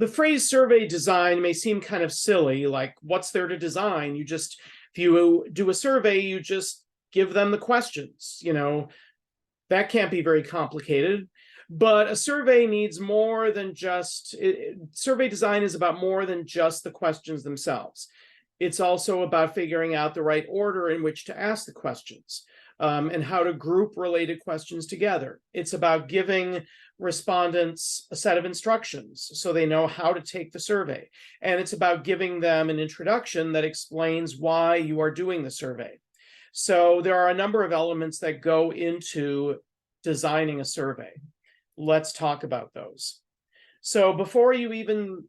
The phrase survey design may seem kind of silly, like what's there to design? If you do a survey, you just give them the questions, that can't be very complicated. But a survey needs more than just, survey design is about more than just the questions themselves. It's also about figuring out the right order in which to ask the questions, and how to group related questions together. It's about giving respondents a set of instructions so they know how to take the survey. And it's about giving them an introduction that explains why you are doing the survey. So there are a number of elements that go into designing a survey. Let's talk about those. So before you even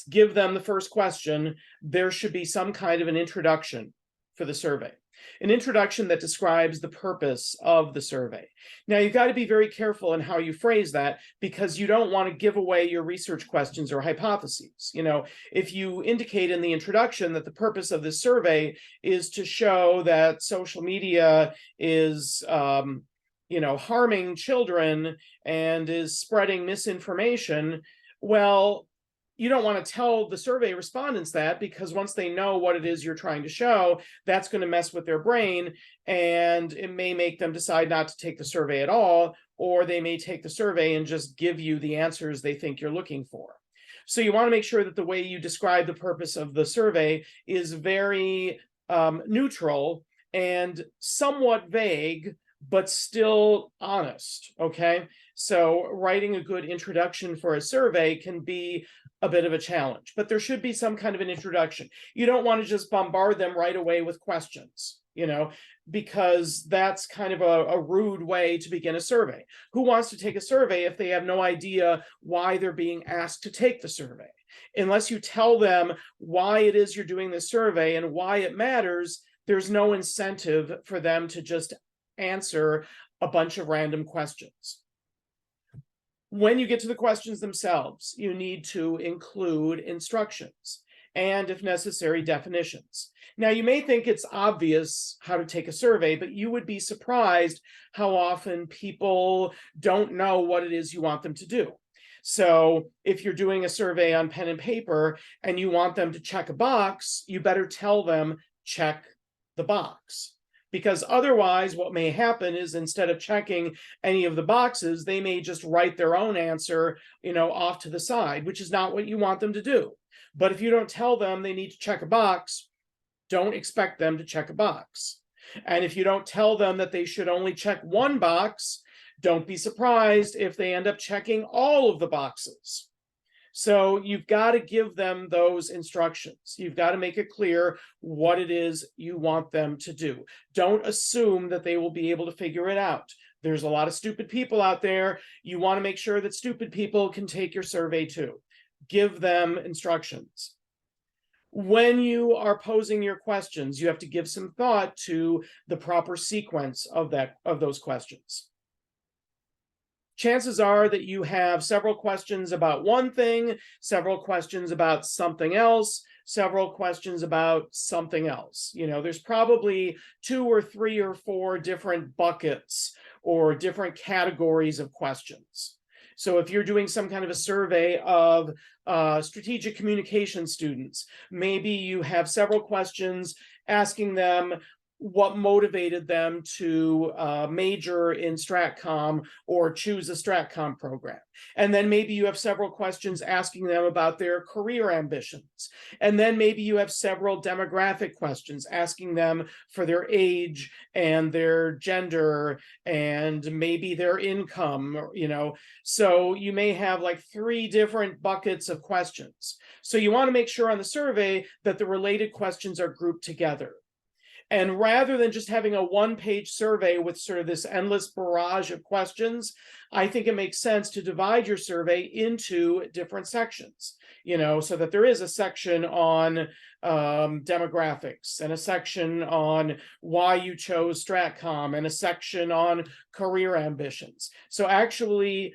give them the first question, there should be some kind of an introduction for the survey. An introduction that describes the purpose of the survey. Now, you've got to be very careful in how you phrase that, because you don't want to give away your research questions or hypotheses. If you indicate in the introduction that the purpose of this survey is to show that social media is harming children and is spreading misinformation, well, you don't want to tell the survey respondents that, because once they know what it is you're trying to show, that's going to mess with their brain, and it may make them decide not to take the survey at all, or they may take the survey and just give you the answers they think you're looking for. So you want to make sure that the way you describe the purpose of the survey is very neutral and somewhat vague, but still honest, okay? So writing a good introduction for a survey can be a bit of a challenge, but there should be some kind of an introduction. You don't want to just bombard them right away with questions, because that's kind of a rude way to begin a survey. Who wants to take a survey if they have no idea why they're being asked to take the survey? Unless you tell them why it is you're doing the survey and why it matters, there's no incentive for them to just answer a bunch of random questions. When you get to the questions themselves, you need to include instructions and, if necessary, definitions. Now, you may think it's obvious how to take a survey, but you would be surprised how often people don't know what it is you want them to do. So if you're doing a survey on pen and paper and you want them to check a box, you better tell them, check the box. Because otherwise, what may happen is, instead of checking any of the boxes, they may just write their own answer, off to the side, which is not what you want them to do. But if you don't tell them they need to check a box, don't expect them to check a box. And if you don't tell them that they should only check one box, don't be surprised if they end up checking all of the boxes. So you've got to give them those instructions. You've got to make it clear what it is you want them to do. Don't assume that they will be able to figure it out. There's a lot of stupid people out there. You want to make sure that stupid people can take your survey too. Give them instructions. When you are posing your questions, you have to give some thought to the proper sequence of those questions. Chances are that you have several questions about one thing, several questions about something else, several questions about something else. There's probably 2 or 3 or 4 different buckets or different categories of questions. So if you're doing some kind of a survey of strategic communication students, maybe you have several questions asking them what motivated them to major in StratComm or choose a StratComm program. And then maybe you have several questions asking them about their career ambitions. And then maybe you have several demographic questions asking them for their age and their gender and maybe their income, So you may have like 3 different buckets of questions. So you want to make sure on the survey that the related questions are grouped together. And rather than just having a 1-page survey with sort of this endless barrage of questions, I think it makes sense to divide your survey into different sections, so that there is a section on demographics and a section on why you chose StratComm and a section on career ambitions. So actually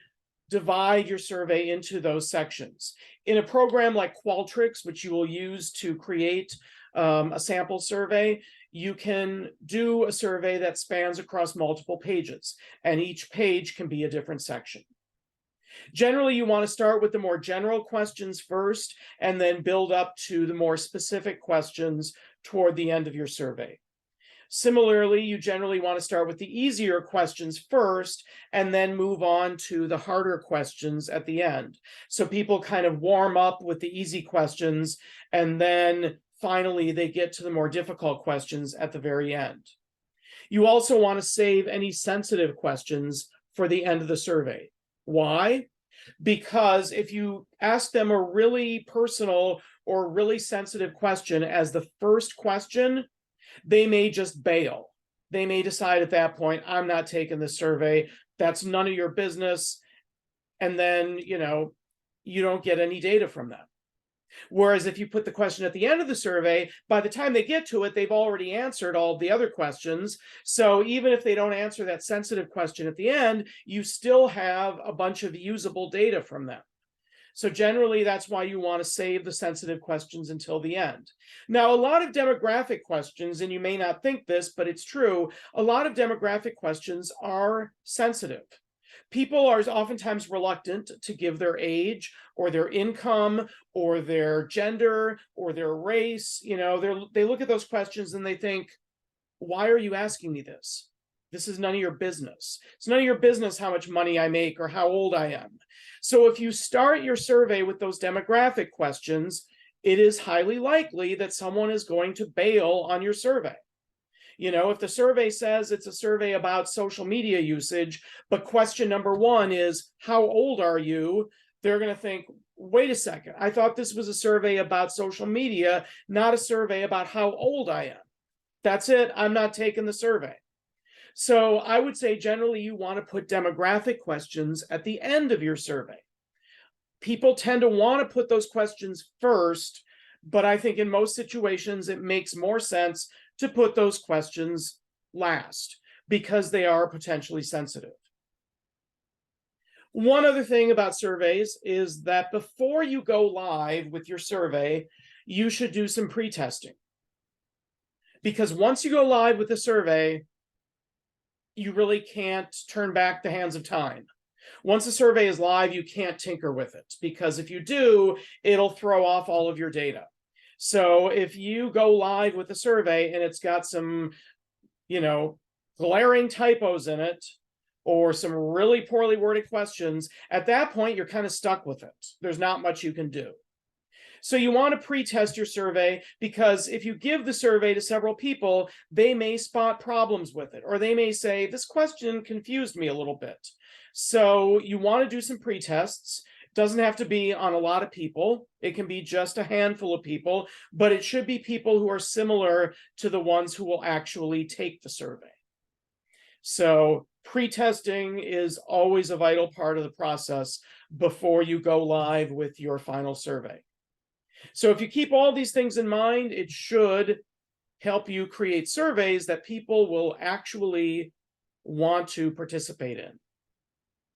divide your survey into those sections. In a program like Qualtrics, which you will use to create a sample survey, you can do a survey that spans across multiple pages, and each page can be a different section. Generally, you want to start with the more general questions first and then build up to the more specific questions toward the end of your survey. Similarly, you generally want to start with the easier questions first and then move on to the harder questions at the end. So people kind of warm up with the easy questions, and then finally they get to the more difficult questions at the very end. You also want to save any sensitive questions for the end of the survey. Why? Because if you ask them a really personal or really sensitive question as the first question, they may just bail. They may decide at that point, I'm not taking the survey. That's none of your business. And then, you don't get any data from them. Whereas if you put the question at the end of the survey, by the time they get to it, they've already answered all the other questions. So even if they don't answer that sensitive question at the end, you still have a bunch of usable data from them. So generally, that's why you want to save the sensitive questions until the end. Now, a lot of demographic questions, and you may not think this, but it's true, a lot of demographic questions are sensitive. People are oftentimes reluctant to give their age or their income or their gender or their race. They look at those questions and they think, why are you asking me this? This is none of your business. It's none of your business how much money I make or how old I am. So if you start your survey with those demographic questions, it is highly likely that someone is going to bail on your survey. If the survey says it's a survey about social media usage, but question number one is, how old are you? They're going to think, wait a second, I thought this was a survey about social media, not a survey about how old I am. That's it. I'm not taking the survey. So I would say generally you want to put demographic questions at the end of your survey. People tend to want to put those questions first, but I think in most situations it makes more sense to put those questions last because they are potentially sensitive. One other thing about surveys is that before you go live with your survey, you should do some pre-testing. Because once you go live with the survey, you really can't turn back the hands of time. Once a survey is live, you can't tinker with it, because if you do, it'll throw off all of your data. So if you go live with a survey and it's got some, glaring typos in it or some really poorly worded questions, at that point, you're kind of stuck with it. There's not much you can do. So you want to pre-test your survey, because if you give the survey to several people, they may spot problems with it, or they may say, this question confused me a little bit. So you want to do some pre-tests. It doesn't have to be on a lot of people. It can be just a handful of people, but it should be people who are similar to the ones who will actually take the survey. So pre-testing is always a vital part of the process before you go live with your final survey. So if you keep all these things in mind, it should help you create surveys that people will actually want to participate in.